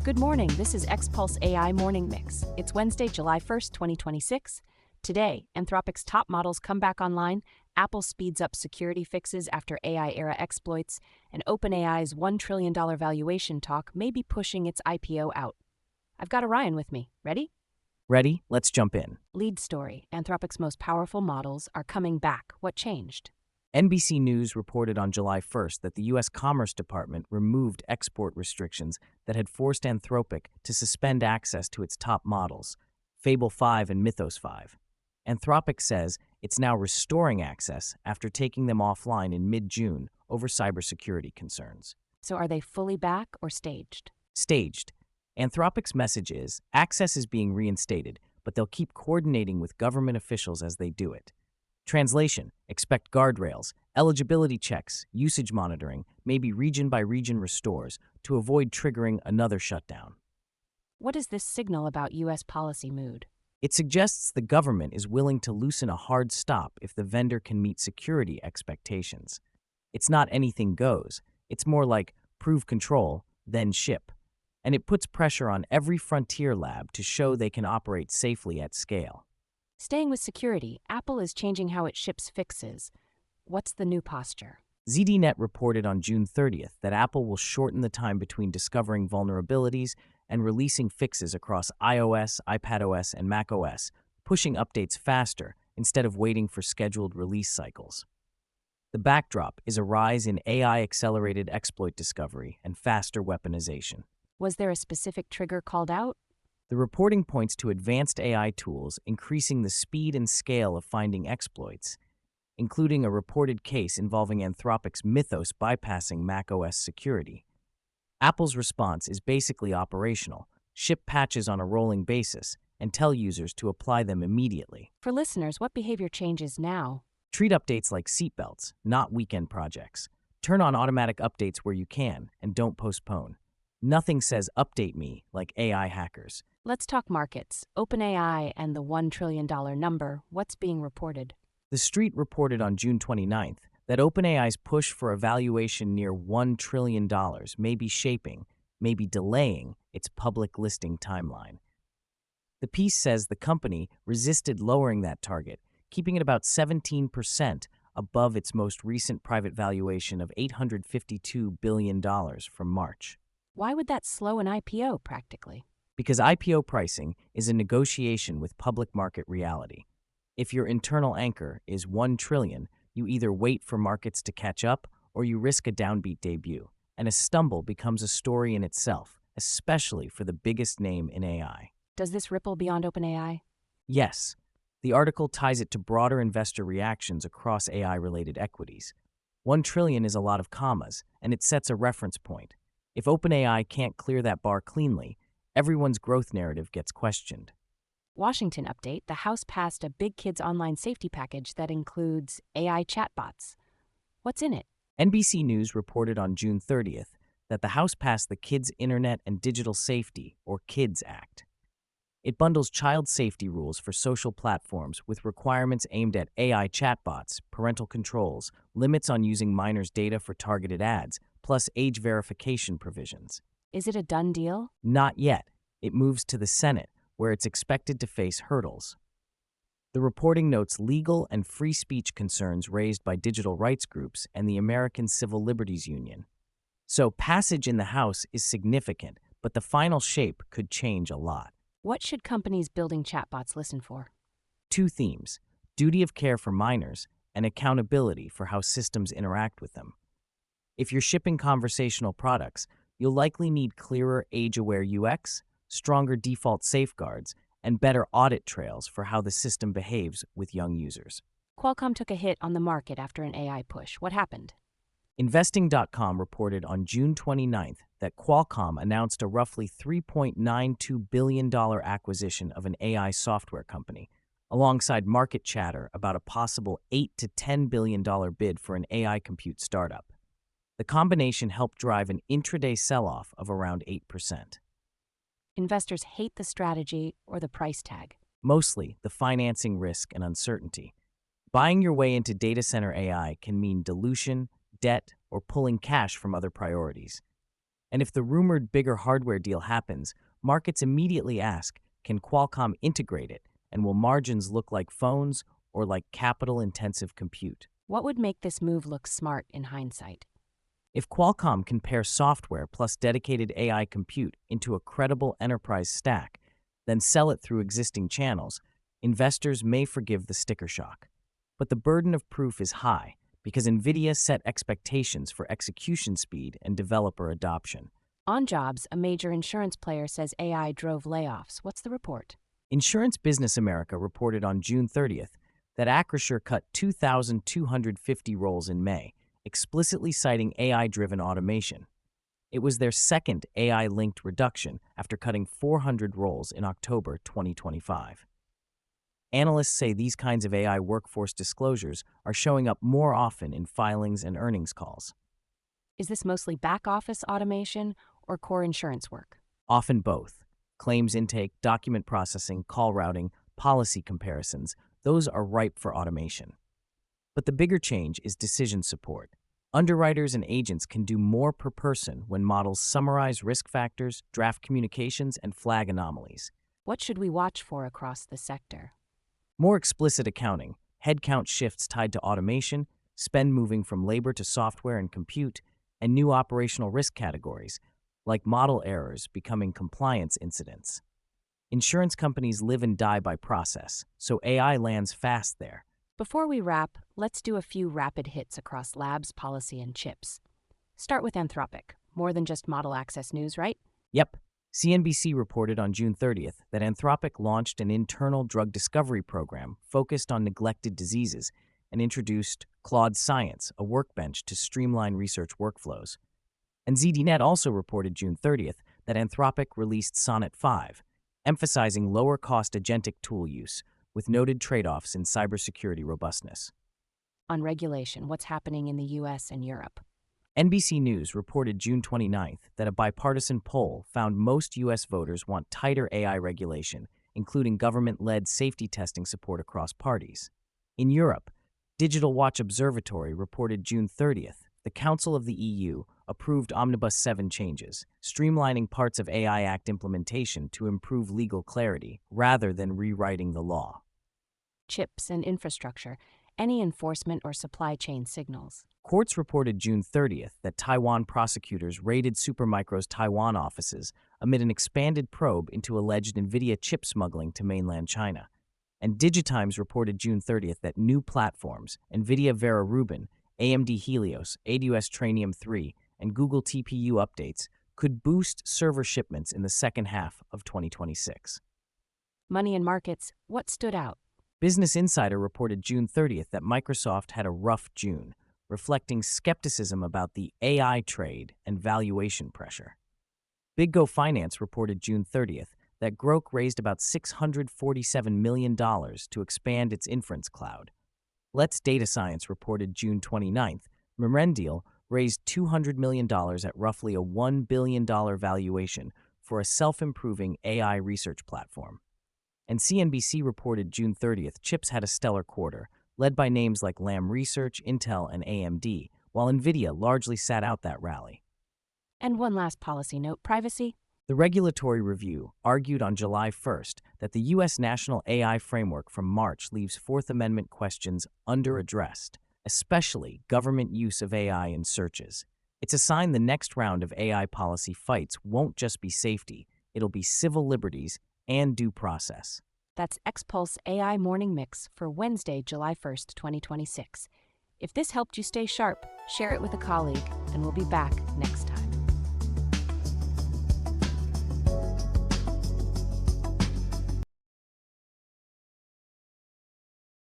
Good morning, this is XPulse AI Morning Mix. It's Wednesday, July 1st, 2026. Today, Anthropic's top models come back online, Apple speeds up security fixes after AI-era exploits, and OpenAI's $1 trillion valuation talk may be pushing its IPO out. I've got Orion with me. Ready? Ready? Let's jump in. Lead story. Anthropic's most powerful models are coming back. What changed? NBC News reported on July 1st that the U.S. Commerce Department removed export restrictions that had forced Anthropic to suspend access to its top models, Fable 5 and Mythos 5. Anthropic says it's now restoring access after taking them offline in mid-June over cybersecurity concerns. So are they fully back or staged? Staged. Anthropic's message is access is being reinstated, but they'll keep coordinating with government officials as they do it. Translation: expect guardrails, eligibility checks, usage monitoring, maybe region-by-region restores to avoid triggering another shutdown. What does this signal about U.S. policy mood? It suggests the government is willing to loosen a hard stop if the vendor can meet security expectations. It's not anything goes. It's more like prove control, then ship. And it puts pressure on every frontier lab to show they can operate safely at scale. Staying with security, Apple is changing how it ships fixes. What's the new posture? ZDNet reported on June 30th that Apple will shorten the time between discovering vulnerabilities and releasing fixes across iOS, iPadOS, and macOS, pushing updates faster instead of waiting for scheduled release cycles. The backdrop is a rise in AI-accelerated exploit discovery and faster weaponization. Was there a specific trigger called out? The reporting points to advanced AI tools increasing the speed and scale of finding exploits, including a reported case involving Anthropic's Mythos bypassing macOS security. Apple's response is basically operational: ship patches on a rolling basis and tell users to apply them immediately. For listeners, what behavior changes now? Treat updates like seatbelts, not weekend projects. Turn on automatic updates where you can and don't postpone. Nothing says update me like AI hackers. Let's talk markets. OpenAI and the $1 trillion number. What's being reported? The Street reported on June 29th that OpenAI's push for a valuation near $1 trillion may be shaping, may be delaying its public listing timeline. The piece says the company resisted lowering that target, keeping it about 17% above its most recent private valuation of $852 billion from March. Why would that slow an IPO practically? Because IPO pricing is a negotiation with public market reality. If your internal anchor is $1 trillion, you either wait for markets to catch up or you risk a downbeat debut, and a stumble becomes a story in itself, especially for the biggest name in AI. Does this ripple beyond OpenAI? Yes. The article ties it to broader investor reactions across AI-related equities. $1 trillion is a lot of commas, and it sets a reference point. If OpenAI can't clear that bar cleanly, everyone's growth narrative gets questioned. Washington update: the House passed a big kids online safety package that includes AI chatbots. What's in it? NBC News reported on June 30th that the House passed the Kids Internet and Digital Safety, or KIDS Act. It bundles child safety rules for social platforms with requirements aimed at AI chatbots, parental controls, limits on using minors' data for targeted ads, plus age verification provisions. Is it a done deal? Not yet. It moves to the Senate, where it's expected to face hurdles. The reporting notes legal and free speech concerns raised by digital rights groups and the American Civil Liberties Union. So passage in the House is significant, but the final shape could change a lot. What should companies building chatbots listen for? Two themes: duty of care for minors and accountability for how systems interact with them. If you're shipping conversational products, you'll likely need clearer age-aware UX, stronger default safeguards, and better audit trails for how the system behaves with young users. Qualcomm took a hit on the market after an AI push. What happened? Investing.com reported on June 29th that Qualcomm announced a roughly $3.92 billion acquisition of an AI software company, alongside market chatter about a possible $8 to $10 billion bid for an AI compute startup. The combination helped drive an intraday sell-off of around 8%. Investors hate the strategy or the price tag. Mostly the financing risk and uncertainty. Buying your way into data center AI can mean dilution, debt, or pulling cash from other priorities. And if the rumored bigger hardware deal happens, markets immediately ask, can Qualcomm integrate it? And will margins look like phones or like capital-intensive compute? What would make this move look smart in hindsight? If Qualcomm can pair software plus dedicated AI compute into a credible enterprise stack, then sell it through existing channels, investors may forgive the sticker shock. But the burden of proof is high because NVIDIA set expectations for execution speed and developer adoption. On Jobs, a major insurance player says AI drove layoffs. What's the report? Insurance Business America reported on June 30th that Acrisure cut 2,250 roles in May, explicitly citing AI-driven automation. It was their second AI-linked reduction after cutting 400 roles in October 2025. Analysts say these kinds of AI workforce disclosures are showing up more often in filings and earnings calls. Is this mostly back-office automation or core insurance work? Often both. Claims intake, document processing, call routing, policy comparisons, those are ripe for automation. But the bigger change is decision support. Underwriters and agents can do more per person when models summarize risk factors, draft communications, and flag anomalies. What should we watch for across the sector? More explicit accounting, headcount shifts tied to automation, spend moving from labor to software and compute, and new operational risk categories, like model errors becoming compliance incidents. Insurance companies live and die by process, so AI lands fast there. Before we wrap, let's do a few rapid hits across labs, policy, and chips. Start with Anthropic. More than just model access news, right? Yep. CNBC reported on June 30th that Anthropic launched an internal drug discovery program focused on neglected diseases and introduced Claude Science, a workbench to streamline research workflows. And ZDNet also reported June 30th that Anthropic released Sonnet 5, emphasizing lower-cost agentic tool use, with noted trade-offs in cybersecurity robustness. On regulation, what's happening in the US and Europe? NBC News reported June 29th that a bipartisan poll found most U.S. voters want tighter AI regulation, including government-led safety testing support across parties. In Europe, Digital Watch Observatory reported June 30th the Council of the EU approved Omnibus 7 changes, streamlining parts of AI Act implementation to improve legal clarity rather than rewriting the law. Chips and infrastructure. Any enforcement or supply chain signals? Courts reported June 30th that Taiwan prosecutors raided Supermicro's Taiwan offices amid an expanded probe into alleged NVIDIA chip smuggling to mainland China. And Digitimes reported June 30th that new platforms, NVIDIA Vera Rubin, AMD Helios, AWS Trainium 3, and Google TPU updates could boost server shipments in the second half of 2026. Money and markets. What stood out? Business Insider reported June 30th that Microsoft had a rough June, reflecting skepticism about the AI trade and valuation pressure. BigGo Finance reported June 30th that Grok raised about $647 million to expand its inference cloud. Let's Data Science reported June 29th Merendil raised $200 million at roughly a $1 billion valuation for a self-improving AI research platform. And CNBC reported June 30th chips had a stellar quarter, led by names like Lam Research, Intel, and AMD, while NVIDIA largely sat out that rally. And one last policy note, privacy. The regulatory review argued on July 1st that the U.S. National AI Framework from March leaves Fourth Amendment questions under-addressed, especially government use of AI in searches. It's a sign the next round of AI policy fights won't just be safety, it'll be civil liberties and due process. That's Xpulse AI Morning Mix for Wednesday, July 1st, 2026. If this helped you stay sharp, share it with a colleague, and we'll be back next time.